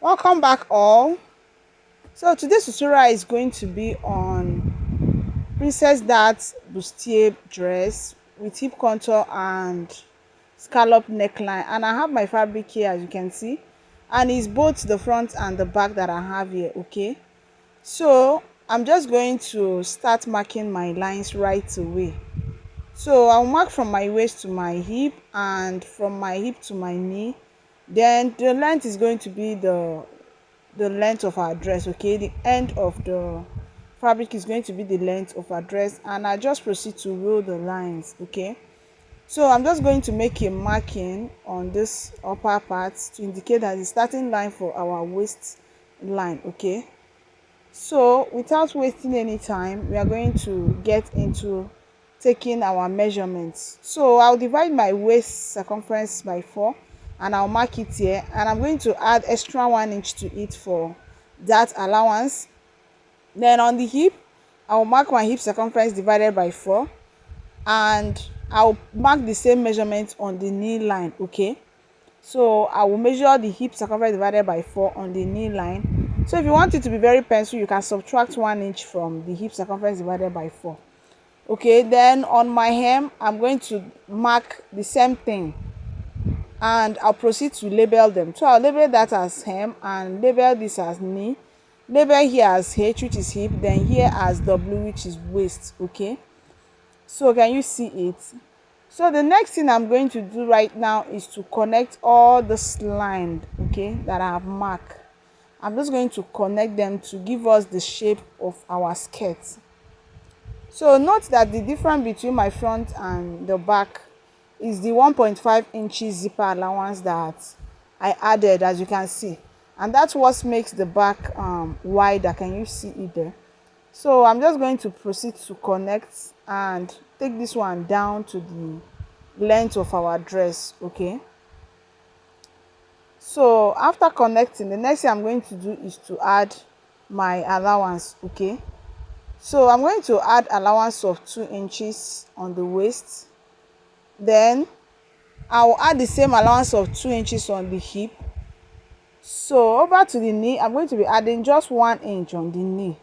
Welcome back all. So today's tutorial is going to be on Princess Dart's bustier dress with hip contour and scallop neckline, and I have my fabric here as you can see, and it's both the front and the back that I have here. Okay, so I'm just going to start marking my lines right away. So I'll mark from my waist to my hip and from my hip to my knee. Then the length is going to be the length of our dress. Okay, the end of the fabric is going to be the length of our dress, and I just proceed to roll the lines. Okay, so I'm just going to make a marking on this upper part to indicate that the starting line for our waist line. Okay, so without wasting any time, we are going to get into taking our measurements. So I'll divide my waist circumference by 4 and I'll mark it here, and I'm going to add extra 1 inch to it for that allowance. Then on the hip, I'll mark my hip circumference divided by 4, and I'll mark the same measurement on the knee line. Okay, so I will measure the hip circumference divided by 4 on the knee line. So if you want it to be very pencil, you can subtract 1 inch from the hip circumference divided by 4. Okay, then on my hem, I'm going to mark the same thing, and I'll proceed to label them. So I'll label that as hem and label this as knee, label here as H, which is hip, then here as W, which is waist. Okay, so can you see it? So the next thing I'm going to do right now is to connect all this line, okay, that I have marked. I'm just going to connect them to give us the shape of our skirt. So note that the difference between my front and the back is the 1.5 inches zipper allowance that I added, as you can see, and that's what makes the back wider. Can you see it there? So I'm just going to proceed to connect and take this one down to the length of our dress. Okay, so after connecting, the next thing I'm going to do is to add my allowance. Okay, so I'm going to add allowance of 2 inches on the waist, then I will add the same allowance of 2 inches on the hip. So over to the knee, I'm going to be adding just 1 inch on the knee,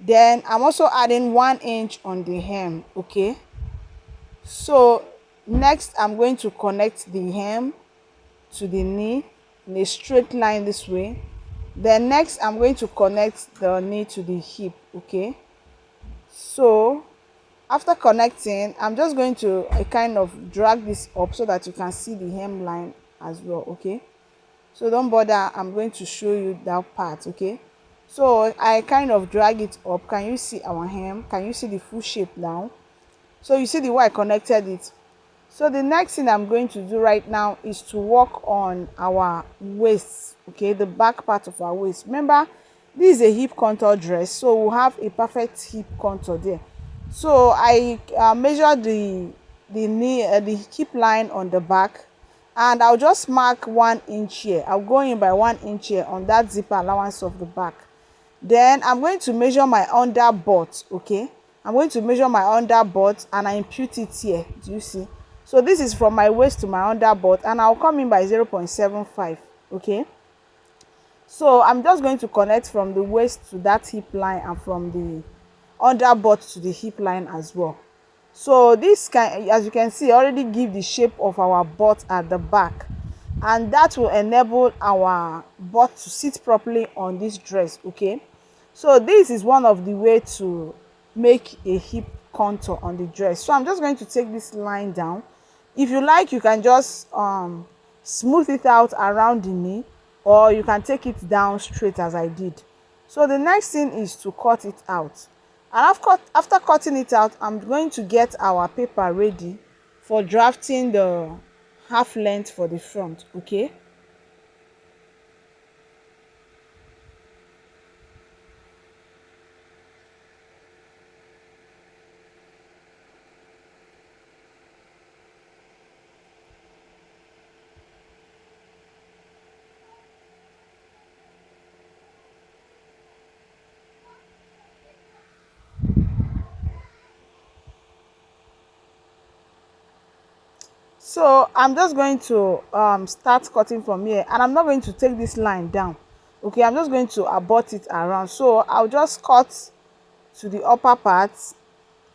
then I'm also adding 1 inch on the hem. Okay, so next I'm going to connect the hem to the knee in a straight line this way. Then next I'm going to connect the knee to the hip. Okay, so after connecting, I'm just going to kind of drag this up so that you can see the hemline as well. Okay, so don't bother, I'm going to show you that part. Okay, so I kind of drag it up. Can you see our hem? Can you see the full shape now? So you see the way I connected it. So the next thing I'm going to do right now is to work on our waist. Okay, the back part of our waist. Remember, this is a hip contour dress, so we'll have a perfect hip contour there. So I measure the knee, the hip line on the back, and I'll just mark 1 inch here. I'll go in by 1 inch here on that zipper allowance of the back. Then I'm going to measure my under butt. Okay, I'm going to measure my under butt and I impute it here. Do you see? So this is from my waist to my under butt, and I'll come in by 0.75. Okay, so I'm just going to connect from the waist to that hip line and from the under butt to the hip line as well. So this can, as you can see, already give the shape of our butt at the back, and that will enable our butt to sit properly on this dress. Okay, so this is one of the way to make a hip contour on the dress. So I'm just going to take this line down. If you like, you can just smooth it out around the knee, or you can take it down straight as I did. So the next thing is to cut it out, and after cutting it out, I'm going to get our paper ready for drafting the half length for the front. Okay, so I'm just going to start cutting from here, and I'm not going to take this line down. Okay, I'm just going to abort it around. So I'll just cut to the upper part.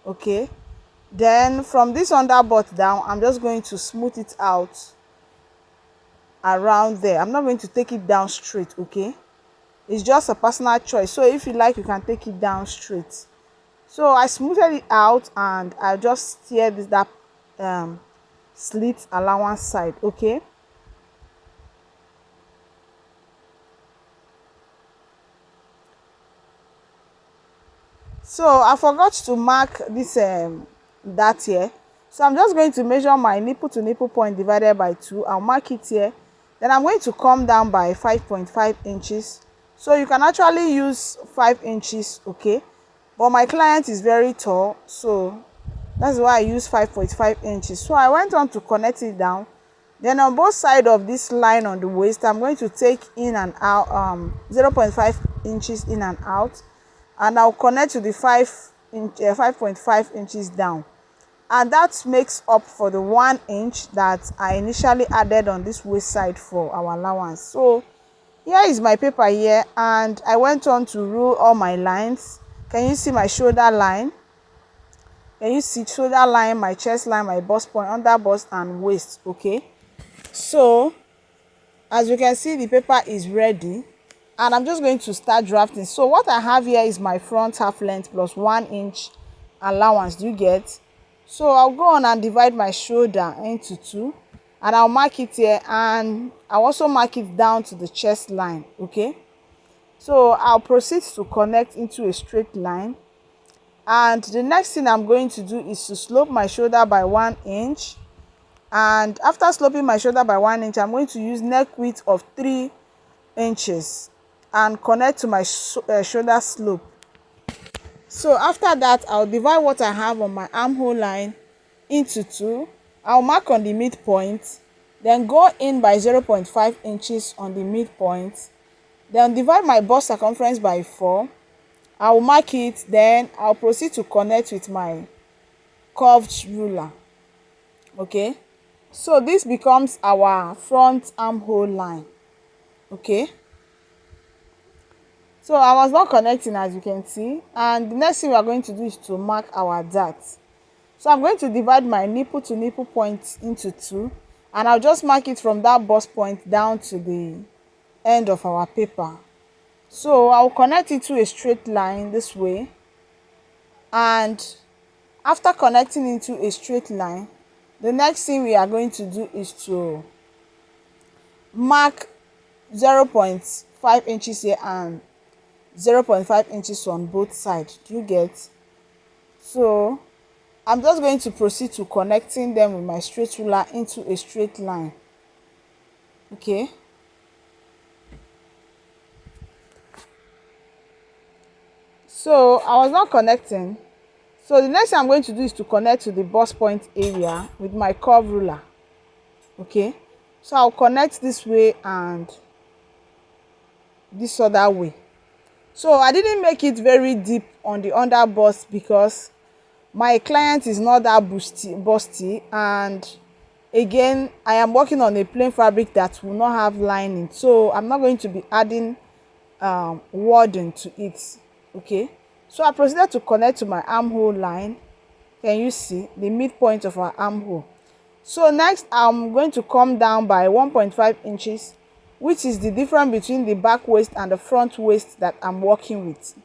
Okay, then from this underbut down, I'm just going to smooth it out around there. I'm not going to take it down straight. Okay, it's just a personal choice, so if you like, you can take it down straight. So I smoothed it out and I just steer that slit allowance side. Okay, so I forgot to mark this that here, so I'm just going to measure my nipple to nipple point divided by 2. I'll mark it here, then I'm going to come down by 5.5 inches. So you can actually use 5 inches. Okay, but my client is very tall, so that's why I use 5.5 inches. So I went on to connect it down. Then on both sides of this line on the waist, I'm going to take in and out 0.5 inches in and out, and I'll connect to the 5.5 inches down, and that makes up for the 1 inch that I initially added on this waist side for our allowance. So here is my paper here, and I went on to rule all my lines. Can you see my shoulder line? Can you see shoulder line, my chest line, my bust point, under bust and waist? Okay, so as you can see, the paper is ready, and I'm just going to start drafting. So what I have here is my front half length plus 1 inch allowance. Do you get? So I'll go on and divide my shoulder into 2, and I'll mark it here, and I'll also mark it down to the chest line. Okay, so I'll proceed to connect into a straight line, and the next thing I'm going to do is to slope my shoulder by 1 inch. And after sloping my shoulder by 1 inch, I'm going to use neck width of 3 inches and connect to my shoulder slope. So after that, I'll divide what I have on my armhole line into 2. I'll mark on the midpoint, then go in by 0.5 inches on the midpoint, then divide my bust circumference by 4. I'll mark it, then I'll proceed to connect with my curved ruler. Okay, so this becomes our front armhole line. Okay, so I was not connecting, as you can see, and the next thing we are going to do is to mark our dart. So I'm going to divide my nipple to nipple point into 2, and I'll just mark it from that bust point down to the end of our paper. So I'll connect it to a straight line this way, and after connecting into a straight line, the next thing we are going to do is to mark 0.5 inches here and 0.5 inches on both sides. Do you get? So I'm just going to proceed to connecting them with my straight ruler into a straight line. Okay, so I was not connecting. So the next thing I'm going to do is to connect to the bust point area with my curve ruler. Okay, so I'll connect this way and this other way. So I didn't make it very deep on the under bust because my client is not that busty, and again, I am working on a plain fabric that will not have lining, so I'm not going to be adding wording to it. Okay, so I proceeded to connect to my armhole line. Can you see the midpoint of our armhole? So next, I'm going to come down by 1.5 inches, which is the difference between the back waist and the front waist that I'm working with.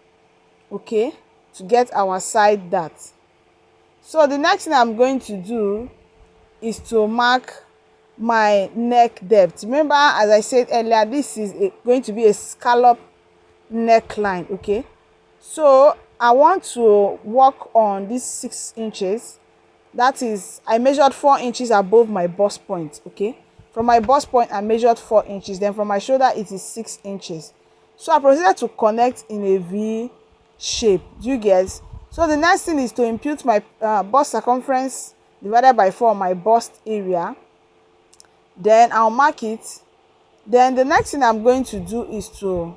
Okay, to get our side dart. So the next thing I'm going to do is to mark my neck depth. Remember, as I said earlier, this is going to be a scallop neckline. Okay, so I want to work on this 6 inches. That is, I measured 4 inches above my bust point. Okay, from my bust point I measured 4 inches, then from my shoulder it is 6 inches. So I proceeded to connect in a V shape. Do you get? So the next thing is to impute my bust circumference divided by 4 on my bust area, then I'll mark it. Then the next thing I'm going to do is to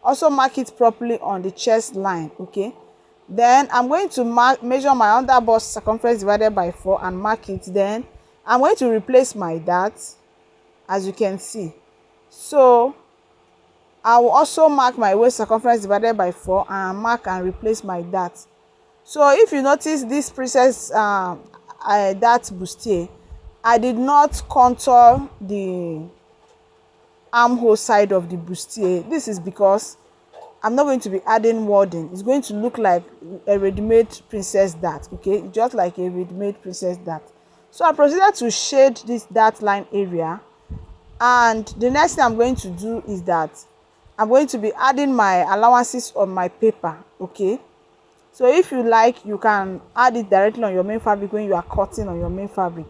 also mark it properly on the chest line. Okay, then I'm going to measure my under bust circumference divided by 4 and mark it. Then I'm going to replace my dart, as you can see. So I will also mark my waist circumference divided by 4 and mark and replace my dart. So if you notice this princess dart bustier, I did not contour the armhole side of the bustier. This is because I'm not going to be adding wording. It's going to look like a ready-made princess dart, okay, just like a ready-made princess dart. So I proceeded to shade this dart line area, and the next thing I'm going to do is that I'm going to be adding my allowances on my paper, okay. So if you like, you can add it directly on your main fabric when you are cutting on your main fabric.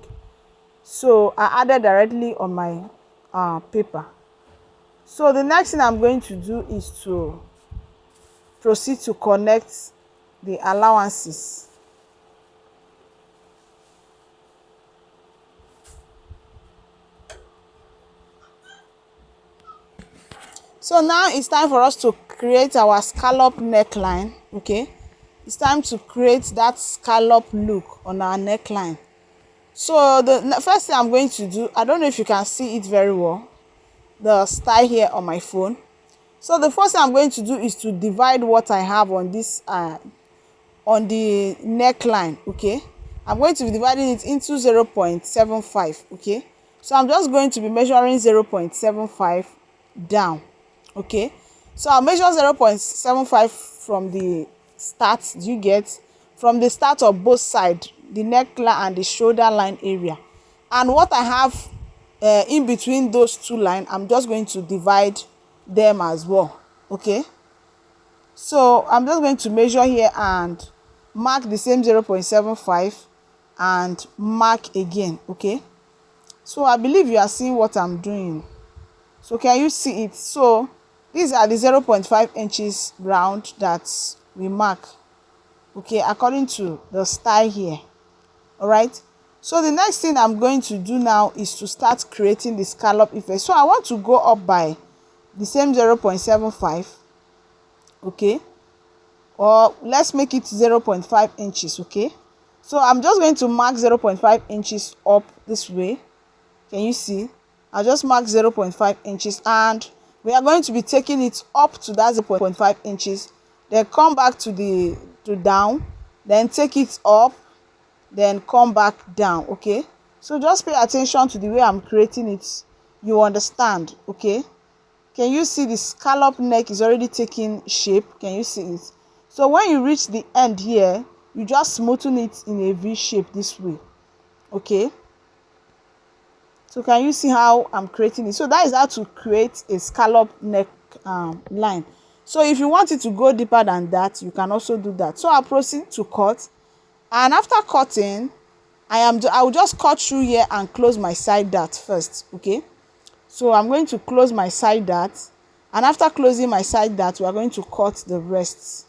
So I added directly on my paper. So the next thing I'm going to do is to proceed to connect the allowances. So now it's time for us to create our scallop neckline, okay. It's time to create that scallop look on our neckline. So the first thing I'm going to do, I don't know if you can see it very well, the style here on my phone. So the first thing I'm going to do is to divide what I have on this on the neckline, okay. I'm going to be dividing it into 0.75, okay. So I'm just going to be measuring 0.75 down, okay. So I'll measure 0.75 from the start. Do you get? From the start of both sides, the neckline and the shoulder line area, and what I have in between those two lines, I'm just going to divide them as well, okay. So I'm just going to measure here and mark the same 0.75 and mark again, okay. So I believe you are seeing what I'm doing. So can you see it? So these are the 0.5 inches round that we mark, okay, according to the style here. All right. So the next thing I'm going to do now is to start creating the scallop effect. So I want to go up by the same 0.75, okay, or let's make it 0.5 inches, okay. So I'm just going to mark 0.5 inches up this way. Can you see? I'll just mark 0.5 inches, and we are going to be taking it up to that 0.5 inches, then come back to the down, then take it up, then come back down, okay. So just pay attention to the way I'm creating it. You understand, okay. Can you see the scallop neck is already taking shape? Can you see it? So when you reach the end here, you just smoothen it in a V shape this way, okay. So can you see how I'm creating it? So that is how to create a scallop neck line. So if you want it to go deeper than that, you can also do that. So I'll proceed to cut, and after cutting, I will just cut through here and close my side dart first, okay. So I'm going to close my side dart, and after closing my side dart, we are going to cut the rest.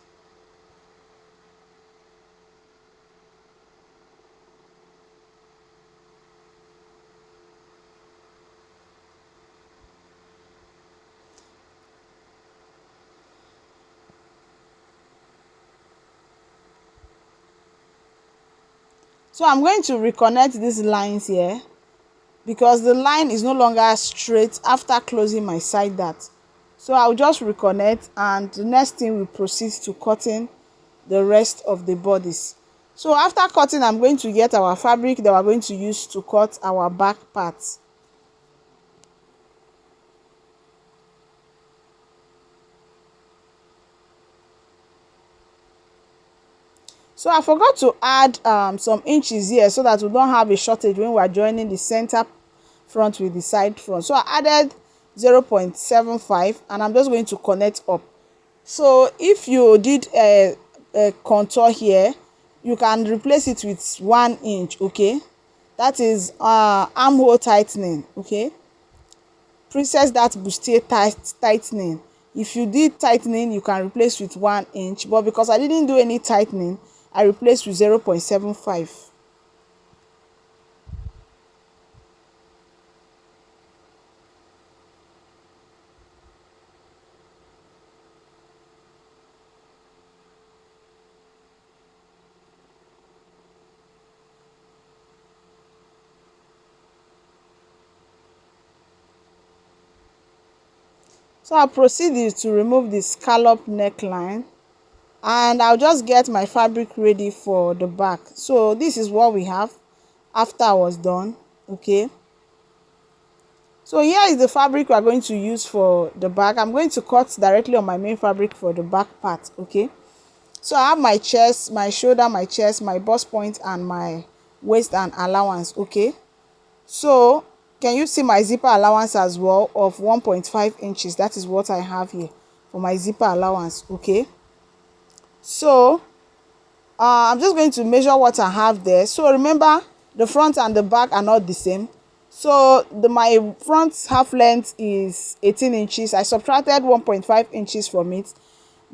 So I'm going to reconnect these lines here because the line is no longer straight after closing my side dart. So I'll just reconnect, and the next thing we proceed to cutting the rest of the bodies. So after cutting, I'm going to get our fabric that we're going to use to cut our back parts. So I forgot to add some inches here so that we don't have a shortage when we are joining the center front with the side front. So I added 0.75, and I'm just going to connect up. So if you did a contour here, you can replace it with 1 inch, okay. That is armhole tightening, okay. Princess dart bustier tightening. If you did tightening, you can replace with 1 inch, but because I didn't do any tightening, I replaced with 0.75. So I'll proceed to remove the scallop neckline, and I'll just get my fabric ready for the back. So this is what we have after I was done. Okay, so here is the fabric we are going to use for the back. I'm going to cut directly on my main fabric for the back part. Okay, so I have my chest, my shoulder, my chest, my bust point, and my waist and allowance. Okay, so can you see my zipper allowance as well of 1.5 inches? That is what I have here for my zipper allowance. Okay, so I'm just going to measure what I have there. So remember, the front and the back are not the same. So my front half length is 18 inches. I subtracted 1.5 inches from it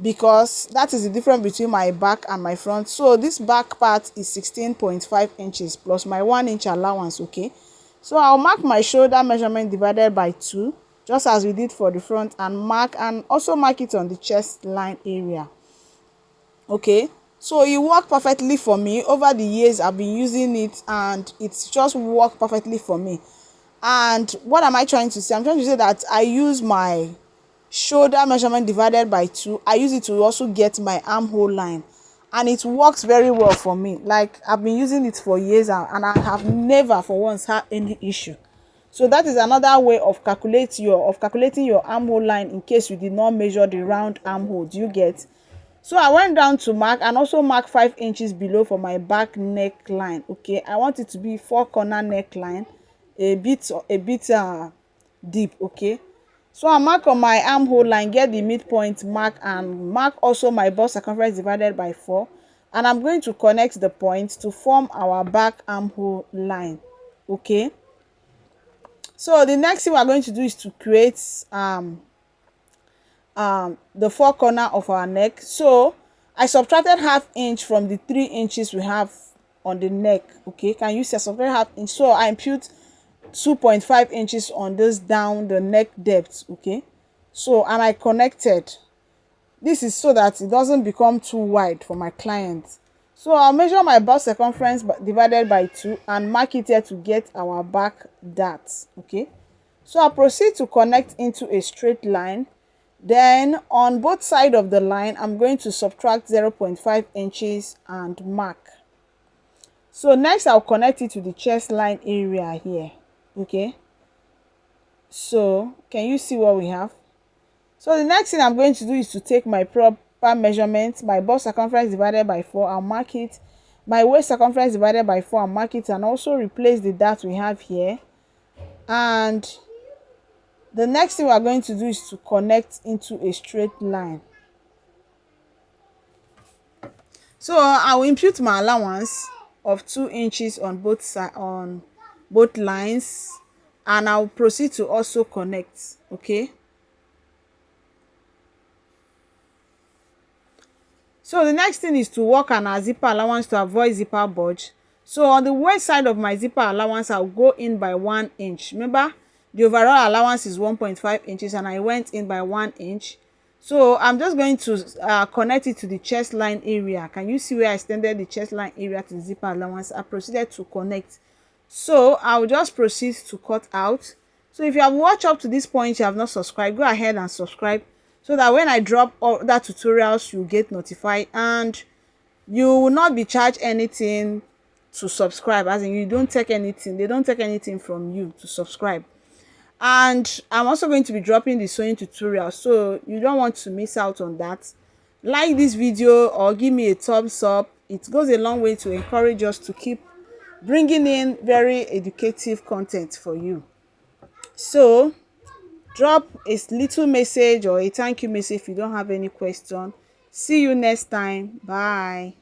because that is the difference between my back and my front. So this back part is 16.5 inches plus my 1 inch allowance. Okay, so I'll mark my shoulder measurement divided by 2, just as we did for the front, and also mark it on the chest line area. Okay, so it worked perfectly for me. Over the years I've been using it and it's just worked perfectly for me. And what am I trying to say? I'm trying to say that I use my shoulder measurement divided by 2. I use it to also get my armhole line, and it works very well for me. Like, I've been using it for years and I have never for once had any issue. So that is another way of calculating your armhole line in case you did not measure the round armhole. Do you get? So I went down to mark and also mark 5 inches below for my back neckline. Okay, I want it to be 4-corner neckline, a bit deep. Okay, so I mark on my armhole line, get the midpoint mark, and mark also my bust circumference divided by 4, and I'm going to connect the points to form our back armhole line. Okay, so the next thing we are going to do is to create the 4 corner of our neck. So I subtracted half inch from the 3 inches we have on the neck. Okay, can you see I subtracted half inch? So I impute 2.5 inches on this down the neck depth. Okay, so and I connected. This is so that it doesn't become too wide for my client. So I'll measure my bust circumference divided by 2 and mark it here to get our back dart. Okay, so I'll proceed to connect into a straight line. Then on both sides of the line, I'm going to subtract 0.5 inches and mark. So next I'll connect it to the chest line area here. Okay, so can you see what we have? So the next thing I'm going to do is to take my proper measurement, my bust circumference divided by 4, I'll mark it, my waist circumference divided by 4, I'll mark it, and also replace the dart we have here. And the next thing we are going to do is to connect into a straight line. So I will impute my allowance of 2 inches on both sides, on both lines, and I will proceed to also connect. Okay, so the next thing is to work on our zipper allowance to avoid zipper bulge. So on the waist side of my zipper allowance, I'll go in by 1 inch. Remember, the overall allowance is 1.5 inches and I went in by 1 inch. So I'm just going to connect it to the chest line area. Can you see where I extended the chest line area to the zipper allowance? I proceeded to connect. So I'll just proceed to cut out. So if you have watched up to this point, you have not subscribed, go ahead and subscribe, so that when I drop other tutorials, you get notified and you will not be charged anything to subscribe. As in, you don't take anything, they don't take anything from you to subscribe. And I'm also going to be dropping the sewing tutorial, so you don't want to miss out on that. Like this video or give me a thumbs up. It goes a long way to encourage us to keep bringing in very educative content for you. So drop a little message or a thank you message if you don't have any question. See you next time. Bye.